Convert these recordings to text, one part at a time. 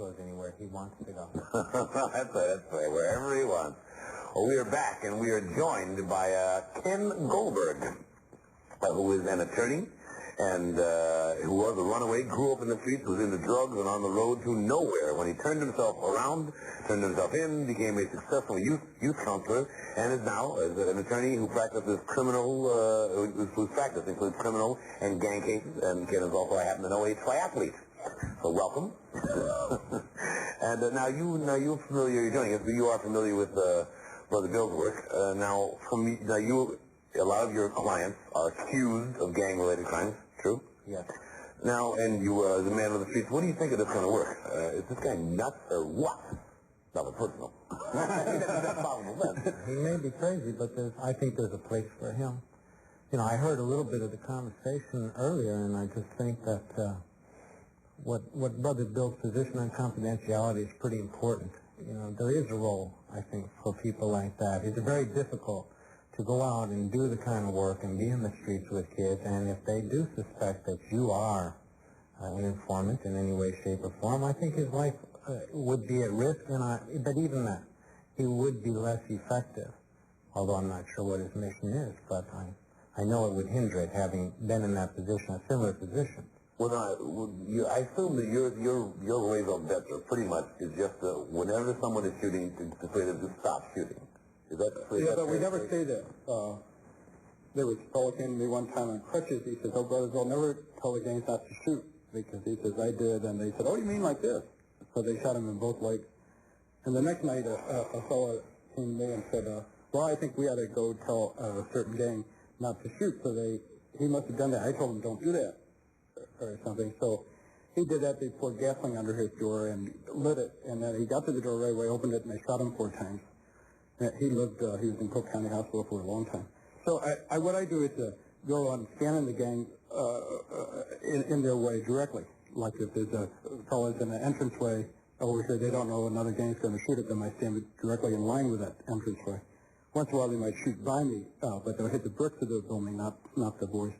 goes anywhere he wants to go. That's right, wherever he wants. Well, we are back, and we are joined by Ken Goldberg, who is an attorney, and who was a runaway, grew up in the streets, was into drugs, and on the road to nowhere. When he turned himself around, turned himself in, became a successful youth counselor, and is now an attorney who practices whose practice includes criminal and gang cases, and Ken is also, I happen to know, a triathlete. So welcome. And now you're familiar, you're joining us, but you are familiar with Brother Bill's work. A lot of your clients are accused of gang-related crimes, true? Yes. Now, and you as a man of the streets, what do you think of this kind of work? Is this guy nuts or what? Not personal. That's possible. He may be crazy, but I think there's a place for him. You know, I heard a little bit of the conversation earlier, and I just think that what Brother Bill's position on confidentiality is pretty important. You know, there is a role, I think, for people like that. It's very difficult to go out and do the kind of work and be in the streets with kids, and if they do suspect that you are an informant in any way, shape, or form, I think his life would be at risk, but even that, he would be less effective, although I'm not sure what his mission is, but I know it would hinder it, having been in that position, a similar position. Well, I assume that your raison d'etre pretty much is just whenever someone is shooting, to say them to stop shooting. Is that yeah, but we never say that. There was a fellow came to me one time on crutches. He says, "Oh, brothers, I'll never tell the gangs not to shoot," because he says, "I did," and they said, "Oh, you mean like this?" So they shot him in both legs. And the next night, a fellow came to me and said, "Well, I think we ought to go tell a certain gang not to shoot." So he must have done that. I told him, "Don't do that," or something. So he did that. They poured gasoline under his door and lit it. And then he got to the door right away, opened it, and they shot him 4 times. He was in Cook County Hospital for a long time. So what I do is go on scanning the gang in their way directly. Like if there's a fellow in an entranceway over here, they don't know another gang's going to shoot at them, I stand directly in line with that entranceway. Once in a while they might shoot by me, but they'll hit the bricks of the building, not the voice.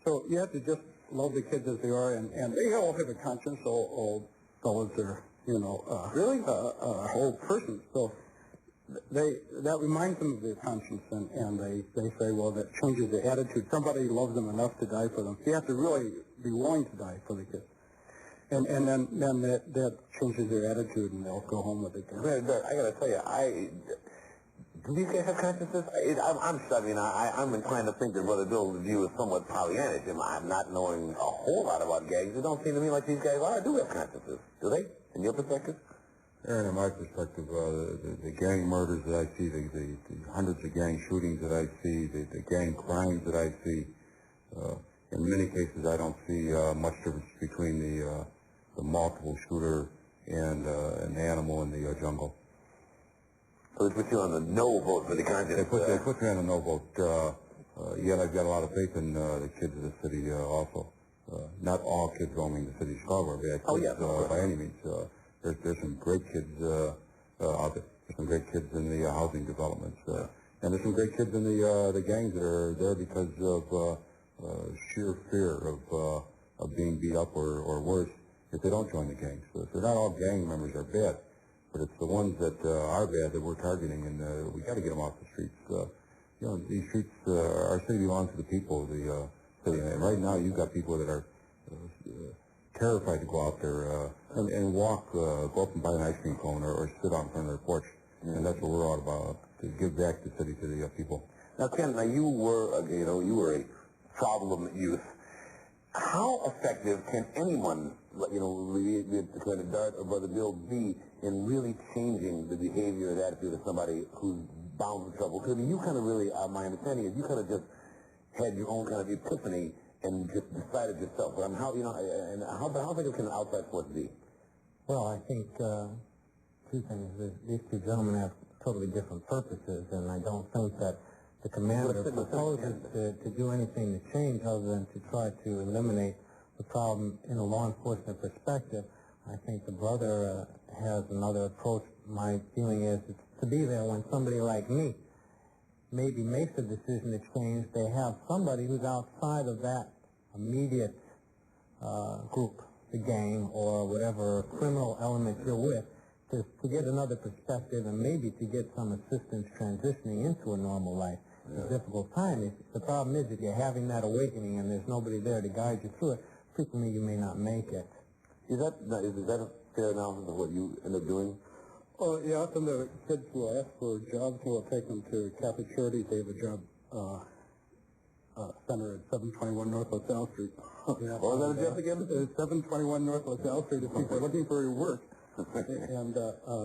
So you have to just love the kids as they are, and they all have a conscience. All fellows are, really whole persons. So that reminds them of their conscience, and they say, well, that changes their attitude. Somebody loves them enough to die for them. You have to really be willing to die for the kids. And then that changes their attitude, and they'll go home with it. I got to tell you, do these guys have consciences? I'm inclined to think that Brother Bill's view is somewhat Pollyannish. I'm not knowing a whole lot about gangs. It don't seem to me like these guys do have consciences. Do they? In your perspective? Aaron, in my perspective, the gang murders that I see, the hundreds of gang shootings that I see, the gang crimes that I see, in many cases I don't see much difference between the multiple shooter and an animal in the jungle. So they put you on the no vote for the conscience. They put me on the no vote. Yet I've got a lot of faith in the kids of the city also. Not all kids roaming the city of Chicago, by any means. There's some great kids out there. There's some great kids in the housing developments. And there's some great kids in the gangs that are there because of sheer fear of being beat up or worse if they don't join the gangs. So not all gang members are bad, but it's the ones that are bad that we're targeting, and we got to get them off the streets. These streets, our city belongs to the people. And right now you've got people that are terrified to go out there and walk, go up and buy an ice cream cone or sit out in front of their porch. And that's what we're all about, to give back the city to the people. Now, Ken, you were a problem youth. How effective can anyone, Lieutenant Dart or Brother Bill, be in really changing the behavior and attitude of somebody who's bound for trouble? Because you kind of really, my understanding is you kind of just had your own kind of epiphany and just decided yourself. But how effective can an outside force be? Well, I think 2 things. These 2 gentlemen have totally different purposes, and I don't think that the commander proposes to do anything to change other than to try to eliminate the problem in a law enforcement perspective. I think the brother has another approach. My feeling is to be there when somebody like me maybe makes a decision to change. They have somebody who's outside of that immediate group the gang or whatever criminal element you're with, to get another perspective and maybe to get some assistance transitioning into a normal life. It's a difficult time. The problem is if you're having that awakening and there's nobody there to guide you through it, frequently you may not make it. Is that a fair analysis of what you end up doing? Yeah, often the kids will ask for jobs, and we'll take them to Catholic Charities. They have a job center at 721 Northwest L Street. Yeah. What was that address again? 721 Northwest L Street. If people are looking for work, and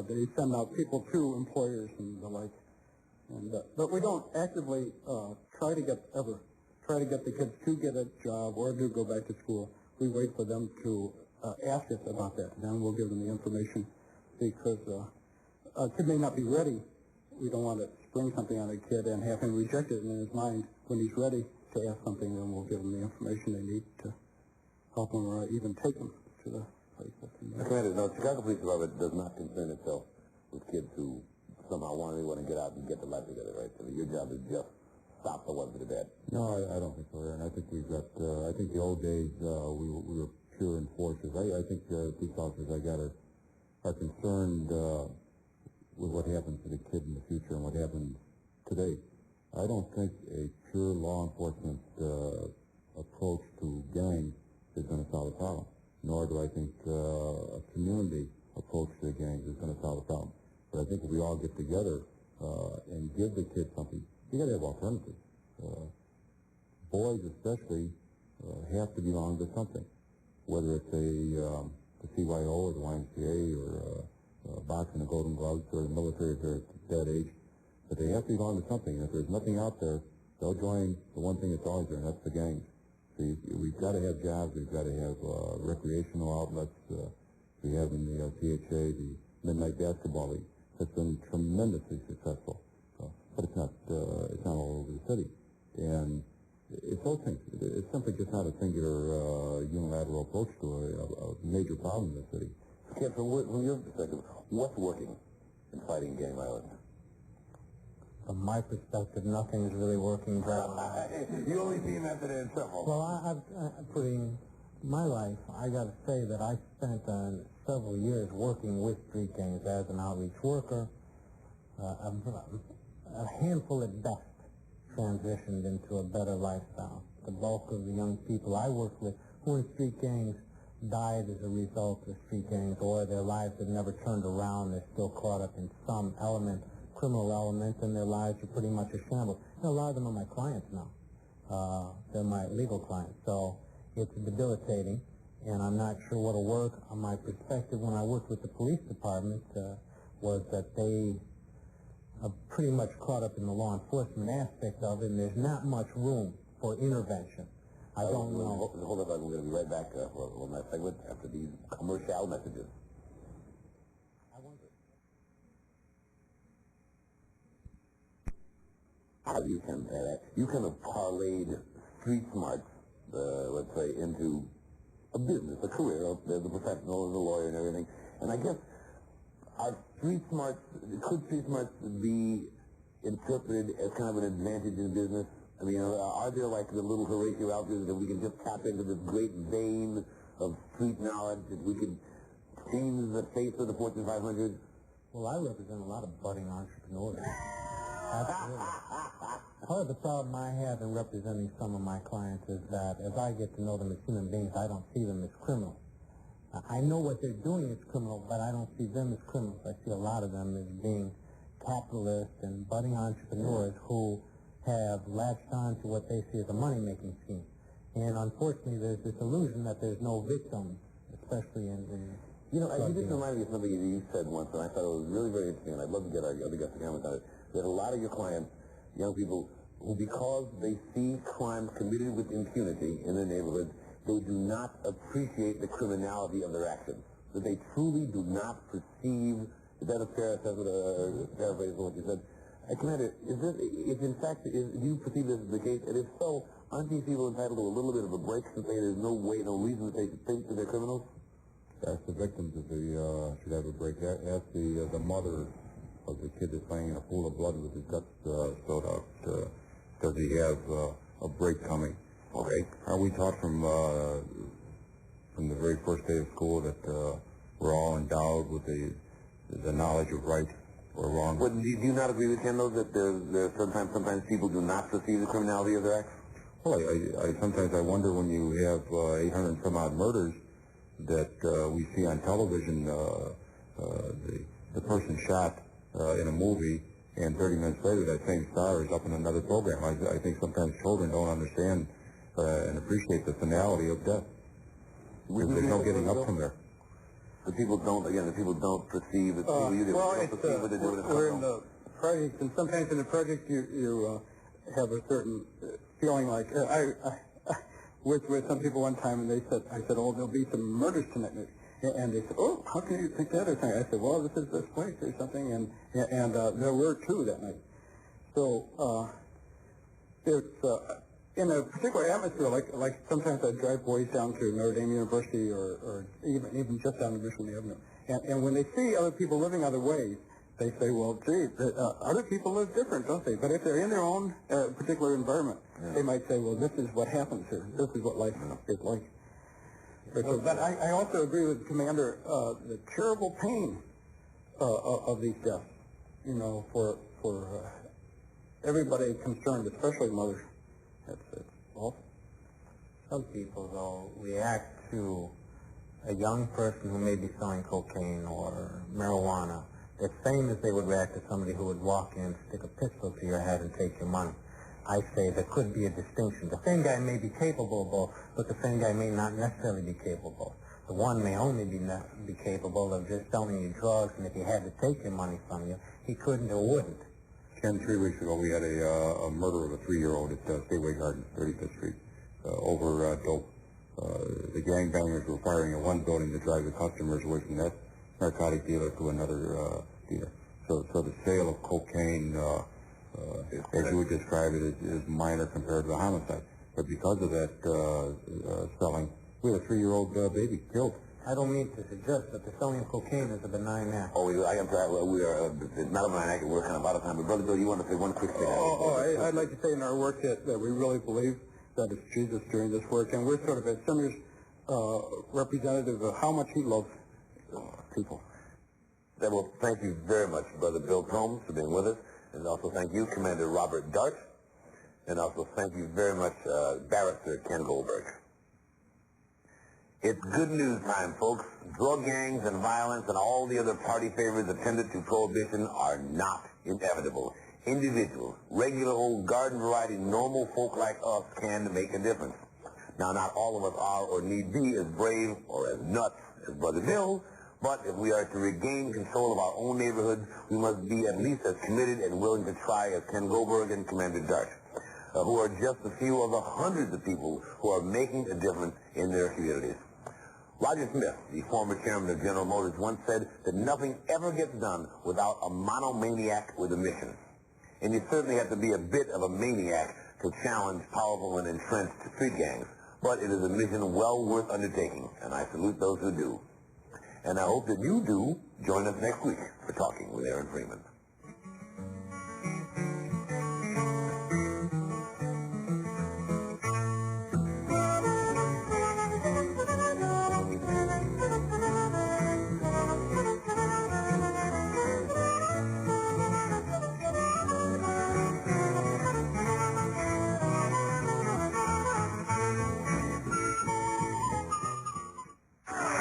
they send out people to employers and the like. And but we don't actively try to get the kids to get a job or to go back to school. We wait for them to ask us about that, and then we'll give them the information, because a kid may not be ready. We don't want to spring something on a kid and have him reject it in his mind. When he's ready to ask something, then we'll give them the information they need to help them or even take them to the place. Commander, no, Chicago Police Department does not concern itself with kids who somehow want to get out and get their life together, right? I mean, your job is just stop the ones that are bad. No, I don't think so, Aaron. I think we've got, I think the old days, we were pure enforcers. I think police officers are concerned with what happens to the kid in the future and what happens today. I don't think a pure law enforcement approach to gangs is going to solve the problem, nor do I think a community approach to the gangs is going to solve the problem. But I think if we all get together and give the kids something, you got to have alternatives. Boys especially have to belong to something, whether it's the CYO or the YMCA or boxing, the Golden Gloves, or the military if they're at that age. But they have to belong to something. And if there's nothing out there, they'll join the one thing that's always there, and that's the gangs. So we've got to have jobs. We've got to have recreational outlets. We have in the THA, the Midnight Basketball League. That's been tremendously successful. But it's not all over the city. And it's those things. It's simply just not a singular unilateral approach to a major problem in the city. Kid, from your perspective, what's working in fighting gang violence? From my perspective, nothing is really working very well. You only see them after they're in trouble. Well, I've putting my life, I got to say that I spent several years working with street gangs as an outreach worker. A handful at best transitioned into a better lifestyle. The bulk of the young people I worked with who were in street gangs died as a result of street gangs, or their lives have never turned around. They're still caught up in some element, criminal element, and their lives are pretty much a shambles. A lot of them are my clients now. They're my legal clients. So it's debilitating, and I'm not sure what'll work. On my perspective, when I worked with the police department, was that they are pretty much caught up in the law enforcement aspect of it, and there's not much room for intervention. I don't know. Hold on, we're going to be right back for one last segment after these commercial messages. I wonder. How do you compare that? You kind of parlayed street smarts, let's say, into a business, a career of the professional, the lawyer and everything. And I guess, could street smarts be interpreted as kind of an advantage in business? I mean, are there like the little Horatio Algers that we can just tap into this great vein of street knowledge that we could change the face of the Fortune 500? Well, I represent a lot of budding entrepreneurs. Absolutely. Part of the problem I have in representing some of my clients is that as I get to know them as human beings, I don't see them as criminals. I know what they're doing is criminal, but I don't see them as criminals. I see a lot of them as being capitalists and budding entrepreneurs who have latched on to what they see as a money-making scheme. And unfortunately, there's this illusion that there's no victims, especially in you just reminded me of something you said once, and I thought it was really very interesting, and I'd love to get our other guests to comment on it, that a lot of your clients, young people, who because they see crimes committed with impunity in their neighborhoods, they do not appreciate the criminality of their actions. That they truly do not perceive, is that a fair assessment, paraphrase of what you said? Commander, do you perceive this as the case? And if so, aren't these people entitled to a little bit of a break since there's no reason that they should think that they're criminals? Ask the victims if they should have a break. Ask the mother of the kid that's laying in a pool of blood with his guts spilled out. Does he have a break coming? Okay. Are we taught from the the very first day of school that we're all endowed with the knowledge of right or wrong. But do you not agree with Ken, though, that there's sometimes people do not perceive the criminality of their acts? Well, I sometimes I wonder when you have 800 and some odd murders that we see on television, the person shot in a movie, and 30 minutes later that same star is up in another program. I think sometimes children don't understand and appreciate the finality of death. There's no getting up from there. The people don't perceive it. We're in the project, and sometimes in the project you have a certain feeling like I with some people one time, and I said, oh, there'll be some murders tonight, and they said, oh, how can you think that? I said, well, this is this place or something, and there were two that night. So it's in a particular atmosphere, like sometimes I drive boys down to Notre Dame University or even just down to Michigan Avenue, and when they see other people living other ways, they say, well, gee, other people live different, don't they? But if they're in their own particular environment, they might say, well, this is what happens here. This is what life is like. But I also agree with Commander, the terrible pain of these deaths, for everybody concerned, especially mothers. It's awful. Some people, though, react to a young person who may be selling cocaine or marijuana the same as they would react to somebody who would walk in, stick a pistol to your head, and take your money. I say there could be a distinction. The same guy may be capable of both, but the same guy may not necessarily be capable. The one may only be capable of just selling you drugs, and if he had to take your money from you, he couldn't or wouldn't. Ken, 3 weeks ago, we had a murder of a 3-year-old at Gateway Gardens, 35th Street, over dope. The gangbangers were firing at one building to drive the customers away from that narcotic dealer to another dealer. So the sale of cocaine, as you would describe it, is minor compared to the homicide. But because of that selling, we had a 3-year-old baby killed. I don't mean to suggest that the selling of cocaine is a benign act. Oh, it's not a benign act. We're kind of out of time. But Brother Bill, you want to say one quick thing? I'd like to say in our work that we really believe that it's Jesus doing this work, and we're sort of, as sinners, representative of how much he loves people. Then, well, thank you very much, Brother Bill Combs, for being with us. And also thank you, Commander Robert Dart. And also thank you very much, Barrister Ken Goldberg. It's good news time, folks. Drug gangs and violence and all the other party favors attendant to prohibition are not inevitable. Individuals, regular old garden variety normal folk like us can make a difference. Now, not all of us are or need be as brave or as nuts as Brother Bill, but if we are to regain control of our own neighborhoods, we must be at least as committed and willing to try as Ken Goldberg and Commander Dart, who are just a few of the hundreds of people who are making a difference in their communities. Roger Smith, the former chairman of General Motors, once said that nothing ever gets done without a monomaniac with a mission. And you certainly have to be a bit of a maniac to challenge powerful and entrenched street gangs. But it is a mission well worth undertaking, and I salute those who do. And I hope that you do join us next week for Talking with Aaron Freeman.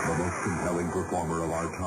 The most compelling performer of our time.